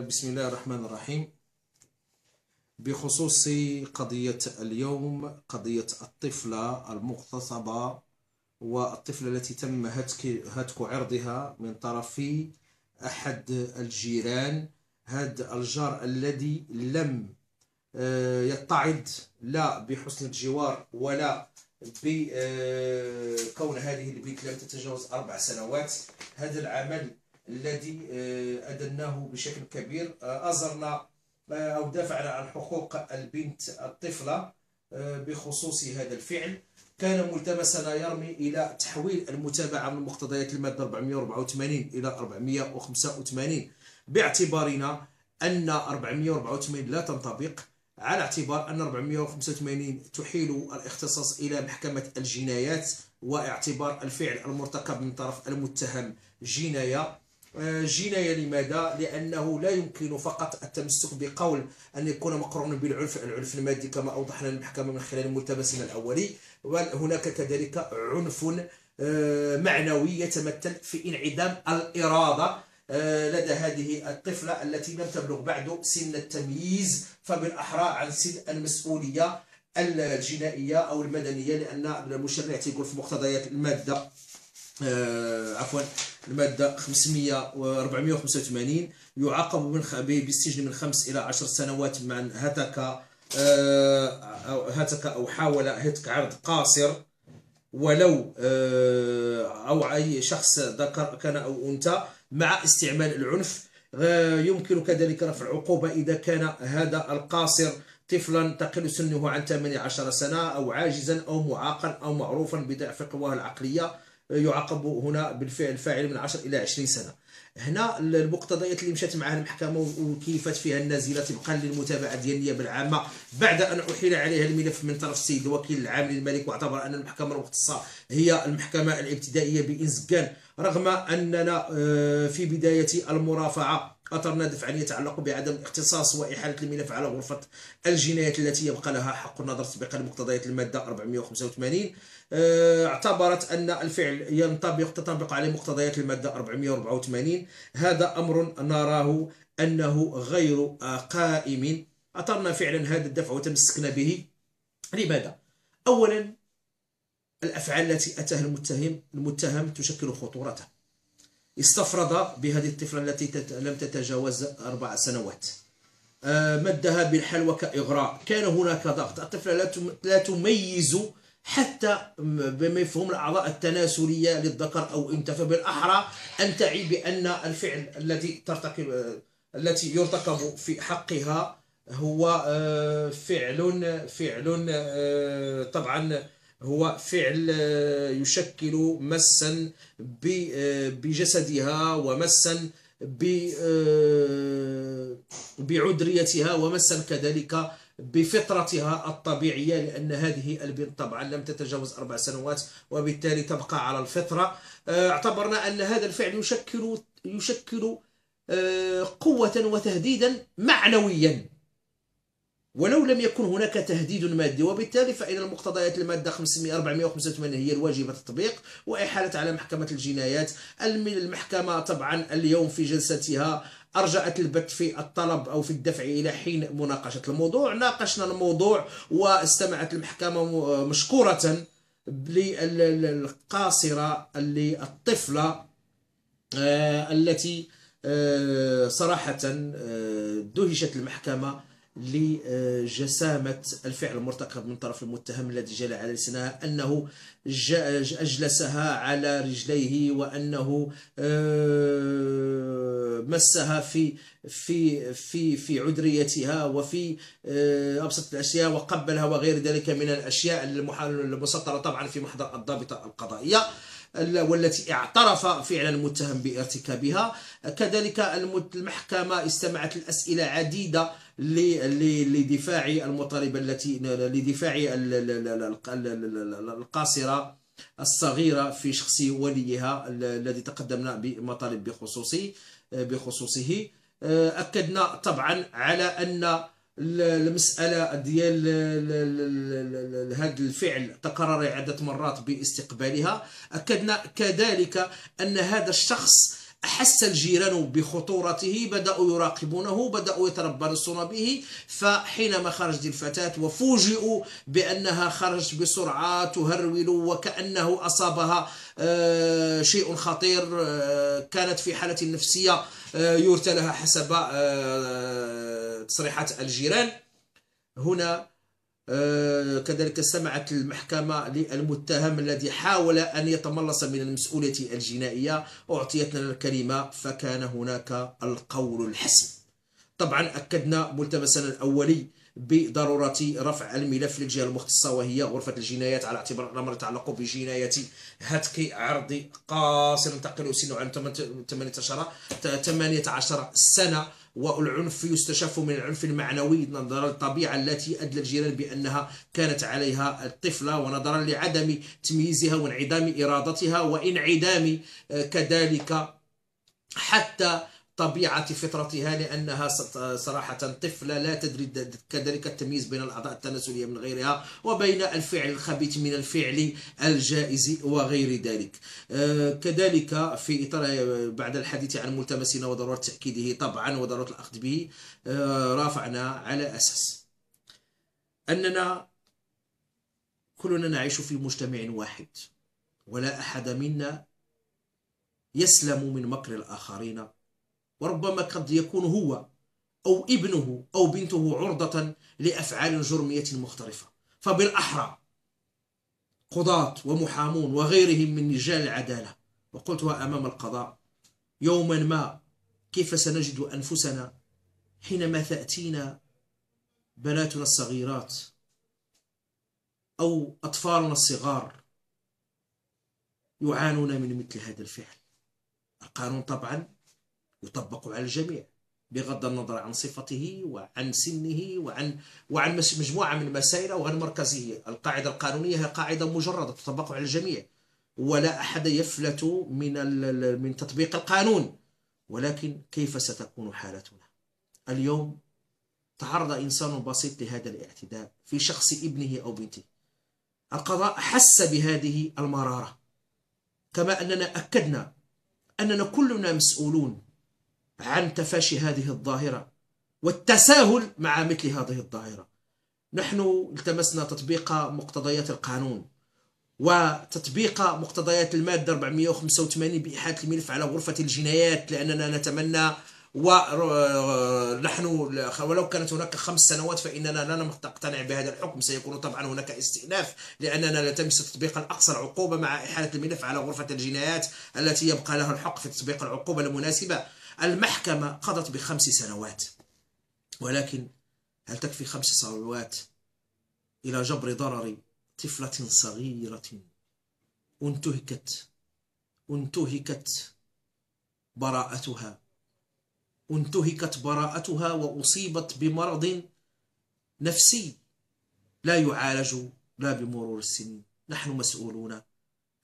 بسم الله الرحمن الرحيم. بخصوص قضية اليوم، قضية الطفلة المغتصبة والطفلة التي تم هتك عرضها من طرف أحد الجيران. هذا الجار الذي لم يتعظ لا بحسن الجوار ولا بكون هذه البنت لم تتجاوز 4 سنوات. هذا العمل الذي أدناه بشكل كبير، أزرنا أو دافعنا عن حقوق البنت الطفلة بخصوص هذا الفعل. كان ملتمسنا يرمي إلى تحويل المتابعة من مقتضيات المادة 484 إلى 485، باعتبارنا أن 484 لا تنطبق، على اعتبار أن 485 تحيل الاختصاص إلى محكمة الجنايات، واعتبار الفعل المرتكب من طرف المتهم جناية. لماذا؟ لأنه لا يمكن فقط التمسك بقول أن يكون مقرونا العنف المادي كما أوضحنا المحكمة من خلال ملتمسنا الأولي، وهناك كذلك عنف معنوي يتمثل في انعدام الإرادة لدى هذه الطفلة التي لم تبلغ بعد سن التمييز، فبالأحرى عن سن المسؤولية الجنائية أو المدنية، لأن المشرع يقول في مقتضيات المادة المادة 485 يعاقب بالسجن من 5 إلى 10 سنوات من هتك أو حاول هتك عرض قاصر، ولو أو أي شخص ذكر كان أو أنثى مع استعمال العنف. يمكن كذلك رفع العقوبة إذا كان هذا القاصر طفلا تقل سنه عن 18 سنة أو عاجزا أو معاقا أو معروفا بضعف قواه العقلية، يعاقب هنا بالفعل الفاعل من 10 إلى 20 سنة. هنا المقتضيات اللي مشات معها المحكمة وكيفت فيها النازلة طبقا للمتابعة ديال النيابة العامة بعد أن أحيل عليها الملف من طرف السيد الوكيل العام للملك، واعتبر أن المحكمة المختصة هي المحكمة الابتدائية بإنزكان، رغم أننا في بداية المرافعة أثرنا دفعا يتعلق بعدم اختصاص وإحالة الملف على غرفة الجنايات التي يبقى لها حق النظر طبقا لمقتضيات المادة 485. اعتبرت أن الفعل تنطبق عليه مقتضيات المادة 484. هذا أمر نراه أنه غير قائم. أثرنا فعلا هذا الدفع وتمسكنا به. لماذا؟ أولا، الأفعال التي أتاها المتهم تشكل خطورة. استفرد بهذه الطفلة التي لم تتجاوز 4 سنوات، مدها بالحلوى كإغراء، كان هناك ضغط، الطفلة لا تميز حتى بمفهوم الأعضاء التناسلية للذكر أو أنثى، فبالأحرى أن تعي بأن الفعل التي يرتكب في حقها هو طبعا هو فعل يشكل مسا بجسدها ومسا بعذريتها ومسا كذلك بفطرتها الطبيعية، لأن هذه البنت طبعا لم تتجاوز 4 سنوات وبالتالي تبقى على الفطرة. اعتبرنا أن هذا الفعل يشكل قوة وتهديدا معنويا ولو لم يكن هناك تهديد مادي، وبالتالي فإن المقتضيات المادة 485 هي الواجب التطبيق وإحالة على محكمة الجنايات. المحكمة طبعا اليوم في جلستها أرجأت البت في الطلب أو في الدفع إلى حين مناقشة الموضوع. ناقشنا الموضوع واستمعت المحكمة مشكورة للقاصرة الطفلة التي صراحة دهشت المحكمة لجسامة الفعل المرتكب من طرف المتهم الذي جرى على لسانها، أنه أجلسها على رجليه، وأنه مسها في عذريتها وفي أبسط الأشياء وقبلها وغير ذلك من الأشياء المسطرة طبعا في محضر الضابطة القضائية، والتي اعترف فعلا المتهم بارتكابها. كذلك المحكمة استمعت الأسئلة عديدة لدفاع المطالبة لدفاع القاصرة الصغيرة في شخص وليها الذي تقدمنا بمطالب بخصوصه. أكدنا طبعا على أن المسألة ديال هذا الفعل تكرر عدة مرات باستقبالها. أكدنا كذلك أن هذا الشخص أحس الجيران بخطورته، بدأوا يراقبونه، بدأوا يتربصون به. فحينما خرجت الفتاة وفوجئوا بأنها خرجت بسرعة تهرول وكأنه أصابها شيء خطير، كانت في حالة نفسية يرثى لها حسب تصريحات الجيران. هنا كذلك استمعت المحكمة للمتهم الذي حاول أن يتملص من المسؤولية الجنائية، أعطيت لنا الكلمة، فكان هناك القول الحسم. طبعا أكدنا ملتمسنا الأولي بضرورة رفع الملف للجهة المختصة وهي غرفة الجنايات، على اعتبار الأمر يتعلق بجناية هتك عرض قاصر تقل سنه عن 18 سنة، والعنف يستشف من العنف المعنوي نظرا للطبيعة التي أدلى الجيران بأنها كانت عليها الطفلة، ونظرا لعدم تمييزها وانعدام إرادتها وانعدام كذلك حتى طبيعة فطرتها، لأنها صراحة طفلة لا تدري كذلك التمييز بين الأعضاء التناسلية من غيرها، وبين الفعل الخبيث من الفعل الجائز وغير ذلك. كذلك في إطار بعد الحديث عن ملتمسنا وضرورة تأكيده طبعا وضرورة الأخذ به، رافعنا على أساس أننا كلنا نعيش في مجتمع واحد، ولا أحد منا يسلم من مكر الآخرين، وربما قد يكون هو أو ابنه أو بنته عرضة لأفعال جرمية مختلفة. فبالأحرى قضاة ومحامون وغيرهم من رجال العدالة، وقلتها أمام القضاء يوما ما، كيف سنجد أنفسنا حينما تأتينا بناتنا الصغيرات أو أطفالنا الصغار يعانون من مثل هذا الفعل. القانون طبعا يطبق على الجميع بغض النظر عن صفته وعن سنه وعن مجموعة من المسائل وعن مركزية. القاعدة القانونية هي قاعدة مجردة تطبق على الجميع، ولا أحد يفلت من تطبيق القانون. ولكن كيف ستكون حالتنا اليوم؟ تعرض إنسان بسيط لهذا الاعتداء في شخص ابنه أو بنته. القضاء حس بهذه المرارة، كما أننا أكدنا أننا كلنا مسؤولون عن تفاشي هذه الظاهرة والتساهل مع مثل هذه الظاهرة. نحن التمسنا تطبيق مقتضيات القانون وتطبيق مقتضيات المادة 485 بإحالة الملف على غرفة الجنايات، لأننا نتمنى، ونحن ولو كانت هناك 5 سنوات فإننا لا نقتنع بهذا الحكم، سيكون طبعا هناك استئناف، لأننا نلتمس تطبيق الأقصى العقوبة مع إحالة الملف على غرفة الجنايات التي يبقى لها الحق في تطبيق العقوبة المناسبة. المحكمة قضت ب5 سنوات، ولكن هل تكفي 5 سنوات إلى جبر ضرر طفلة صغيرة انتهكت براءتها وأصيبت بمرض نفسي لا يعالج لا بمرور السنين؟ نحن مسؤولون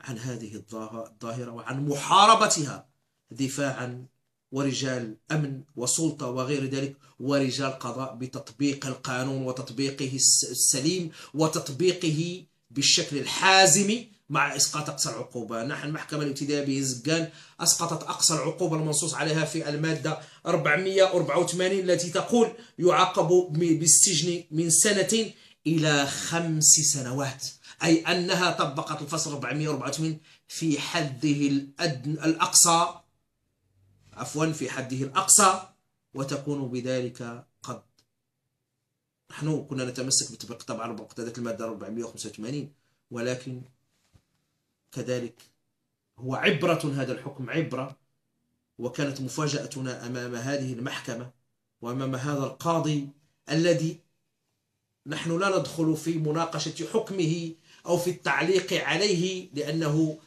عن هذه الظاهرة وعن محاربتها دفاعا، ورجال أمن وسلطة وغير ذلك ورجال قضاء، بتطبيق القانون وتطبيقه السليم وتطبيقه بالشكل الحازم مع إسقاط أقصى العقوبة. نحن المحكمة الابتدائية بزنقان أسقطت أقصى العقوبة المنصوص عليها في المادة 484 التي تقول يعاقب بالسجن من 1 إلى 5 سنوات، أي أنها طبقت الفصل 484 في حده الأقصى، في حده الأقصى، وتكون بذلك قد نحن كنا نتمسك بتطبيق طبعا مقتضيات المادة 485، ولكن كذلك هو عبرة، هذا الحكم عبرة. وكانت مفاجأتنا أمام هذه المحكمة وأمام هذا القاضي الذي نحن لا ندخل في مناقشة حكمه أو في التعليق عليه، لأنه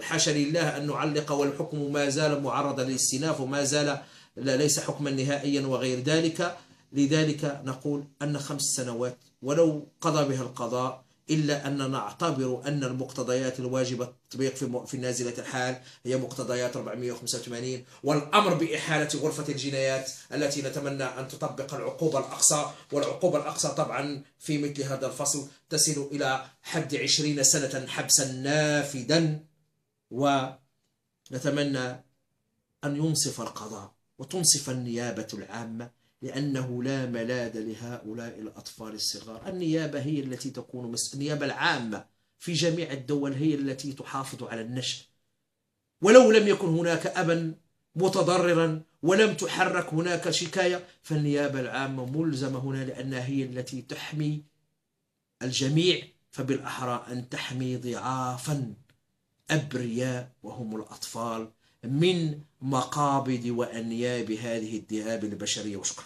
حاشا لله أن نعلق والحكم ما زال معرضا للاستئناف وما زال ليس حكما نهائيا وغير ذلك. لذلك نقول أن 5 سنوات ولو قضى بها القضاء، إلا أننا نعتبر أن المقتضيات الواجبة التطبيق في نازلة الحال هي مقتضيات 485، والأمر بإحالة غرفة الجنايات التي نتمنى أن تطبق العقوبة الأقصى. والعقوبة الأقصى طبعا في مثل هذا الفصل تصل إلى حد 20 سنة حبسا نافذا، نتمنى أن ينصف القضاء وتنصف النيابة العامة، لأنه لا ملاذ لهؤلاء الأطفال الصغار. النيابة هي التي تكون النيابة العامة في جميع الدول هي التي تحافظ على النشء. ولو لم يكن هناك أبا متضررا ولم تحرك هناك شكاية، فالنيابة العامة ملزمة هنا، لأنها هي التي تحمي الجميع، فبالأحرى أن تحمي ضعافا أبرياء وهم الأطفال من مقابض وأنياب هذه الذئاب البشرية. وشكرا.